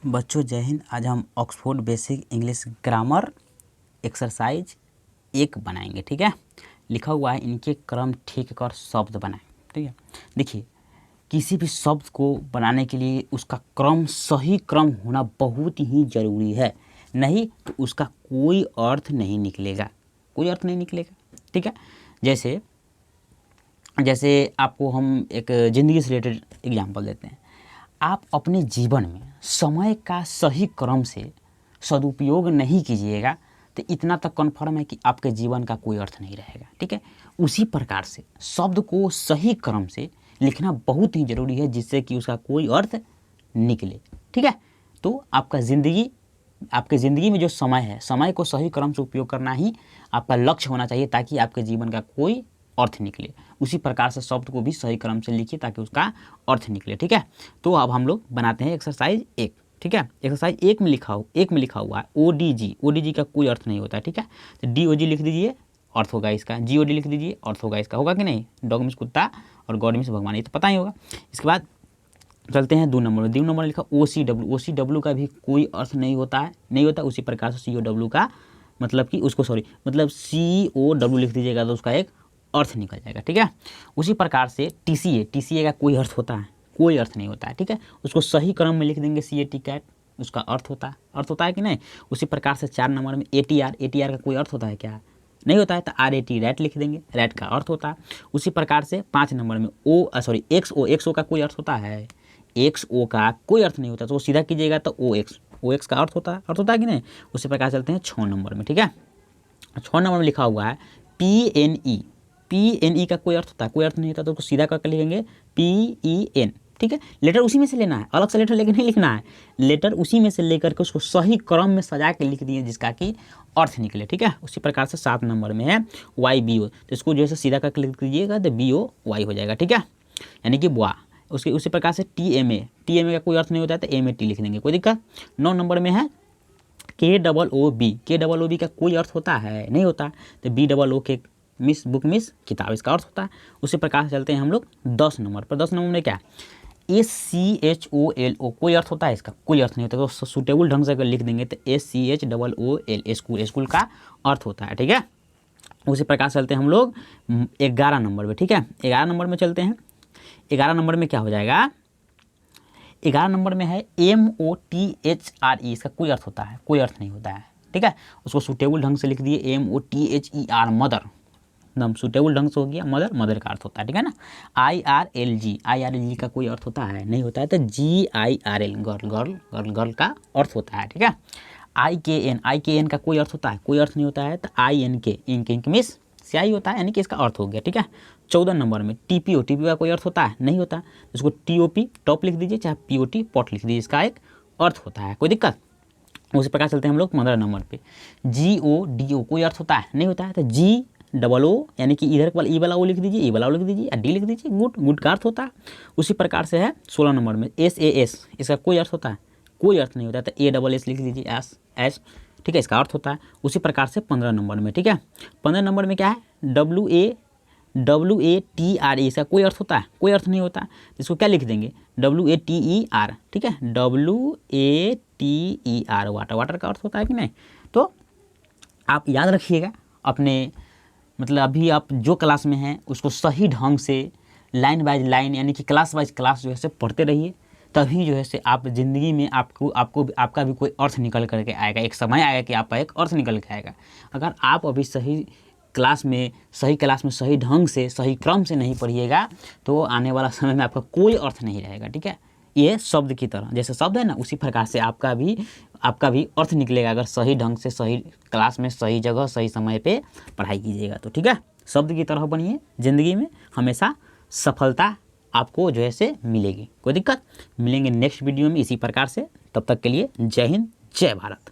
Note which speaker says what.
Speaker 1: बच्चों जय हिंद। आज हम Oxford basic English grammar exercise 1 बनाएंगे। ठीक है, लिखा हुआ है इनके क्रम ठीक कर शब्द बनाएं। ठीक है, देखिए किसी भी शब्द को बनाने के लिए उसका क्रम सही क्रम होना बहुत ही ज़रूरी है, नहीं तो उसका कोई अर्थ नहीं निकलेगा, कोई अर्थ नहीं निकलेगा। ठीक है, जैसे आपको हम एक ज़िंदगी से रिलेटेड एग्जांपल देते हैं। आप अपने जीवन में समय का सही क्रम से सदुपयोग नहीं कीजिएगा तो इतना तक कन्फर्म है कि आपके जीवन का कोई अर्थ नहीं रहेगा। ठीक है, उसी प्रकार से शब्द को सही क्रम से लिखना बहुत ही ज़रूरी है जिससे कि उसका कोई अर्थ निकले। ठीक है, तो आपके ज़िंदगी में जो समय है, समय को सही क्रम से उपयोग करना ही आपका लक्ष्य होना चाहिए ताकि आपके जीवन का कोई अर्थ निकले। उसी प्रकार से शब्द को भी सही क्रम से लिखिए ताकि उसका अर्थ निकले। ठीक है, तो अब हम लोग बनाते हैं एक्सरसाइज 1। ठीक है, एक्सरसाइज 1 में लिखा हुआ है ODG का कोई अर्थ नहीं होता है। ठीक है, तो DOG लिख दीजिए, अर्थ होगा इसका। GOD लिख दीजिए, अर्थ होगा इसका। होगा कि नहीं? डॉग मीन्स कुत्ता और गॉड मीन्स भगवान, ये तो पता ही होगा। इसके बाद चलते हैं 2 नंबर में। 2 नंबर लिखा OCW का भी कोई अर्थ नहीं होता। उसी प्रकार से COW का मतलब कि उसको मतलब COW लिख दीजिएगा तो उसका एक अर्थ निकल जाएगा। ठीक है, उसी प्रकार से TCA का कोई अर्थ होता है? कोई अर्थ नहीं होता है। ठीक है, उसको सही क्रम में लिख देंगे CAT कैट, उसका अर्थ होता है कि नहीं? उसी प्रकार से 4 नंबर में ATR का कोई अर्थ होता है क्या? नहीं होता है, तो RAT रैट लिख देंगे, रैट का अर्थ होता है। उसी प्रकार से 5 नंबर में XO का कोई अर्थ होता है? XO का कोई अर्थ नहीं होता, तो वो सीधा कीजिएगा तो OX का अर्थ होता है कि नहीं? उसी प्रकार चलते हैं 6 नंबर में। ठीक है, 6 नंबर में लिखा हुआ है PNE का कोई अर्थ होता है? कोई अर्थ नहीं होता, तो उसको सीधा करके लिखेंगे PEN। ठीक है, लेटर उसी में से लेना है, अलग से लेटर लेकर नहीं लिखना है, लेटर उसी में से लेकर के उसको सही क्रम में सजा के लिख दिए जिसका कि अर्थ निकले। ठीक है, उसी प्रकार से 7 नंबर में है YBO, तो इसको जो है सीधा करके लिख दीजिएगा तो BOY हो जाएगा। ठीक है, यानी कि बुआ। उसी प्रकार से TMA का कोई अर्थ नहीं होता है तो MAT लिख देंगे, कोई दिक्कत। 9 नंबर में है KOOB का कोई अर्थ होता है? नहीं होता, तो BOO के मिस बुक मिस किताब, इसका अर्थ होता है। उसी प्रकार से चलते हैं हम लोग 10 नंबर पर। 10 नंबर में क्या? SCHOLO कोई अर्थ होता है इसका? कोई अर्थ नहीं होता, तो सूटेबल ढंग से अगर लिख देंगे तो SCHOOL स्कूल का अर्थ होता है। ठीक है, उसी प्रकार से चलते हैं हम लोग 11 नंबर पर। ठीक है, 11 नंबर में चलते हैं। 11 नंबर में क्या हो जाएगा? 11 नंबर में है MOTHRE, इसका कोई अर्थ होता है? कोई अर्थ नहीं होता है। ठीक है, उसको सूटेबल ढंग से लिख दिए MOTHER मदर, एकदम सूटेबल ढंग से हो गया। मदर का अर्थ होता है। ठीक है ना। IRLG का कोई अर्थ होता है? नहीं होता है, तो GIRL गर्ल का अर्थ होता है। ठीक है, IKN का कोई अर्थ होता है? कोई अर्थ नहीं होता है, तो INK इंक मिस स्याही होता है, यानी कि इसका अर्थ हो गया। ठीक है, 14 नंबर में TPO का कोई अर्थ होता है? नहीं होता, इसको TOP टॉप लिख दीजिए, चाहे POT पॉट लिख दीजिए, इसका एक अर्थ होता है, कोई दिक्कत। उसी प्रकार चलते हैं हम लोग 15 नंबर पे। GODO कोई अर्थ होता है? नहीं होता है, तो GOO यानी कि इधर वाला ई वाला ओ लिख दीजिए, ई वाला ओ लिख दीजिए, डी लिख दीजिए, गुड का अर्थ होता है। उसी प्रकार से है 16 नंबर में SAS, इसका कोई अर्थ होता है? कोई अर्थ नहीं होता है, तो ASS लिख दीजिए, एस। ठीक है, इसका अर्थ होता है। उसी प्रकार से 15 नंबर में। ठीक है, 15 नंबर में क्या है? WATRE, इसका कोई अर्थ होता है? कोई अर्थ नहीं होता, इसको क्या लिख देंगे? WATER। ठीक है, WATER वाटर का अर्थ होता है कि नहीं? तो आप याद रखिएगा अपने, मतलब अभी आप जो क्लास में हैं उसको सही ढंग से लाइन बाय लाइन यानी कि क्लास वाइज क्लास जो है से पढ़ते रहिए, तभी जो है से आप ज़िंदगी में आपका भी कोई अर्थ निकल करके आएगा। एक समय आएगा कि आपका एक अर्थ निकल के आएगा। अगर आप अभी सही क्लास में सही ढंग से सही क्रम से नहीं पढ़िएगा तो आने वाला समय में आपका कोई अर्थ नहीं रहेगा। ठीक है, ये शब्द की तरह, जैसे शब्द है ना, उसी प्रकार से आपका भी अर्थ निकलेगा अगर सही ढंग से सही क्लास में सही जगह सही समय पे पढ़ाई कीजिएगा तो। ठीक है, शब्द की तरह बनिए, ज़िंदगी में हमेशा सफलता आपको जो है से मिलेगी। कोई दिक्कत? मिलेंगे नेक्स्ट वीडियो में इसी प्रकार से। तब तक के लिए जय हिंद, जय भारत।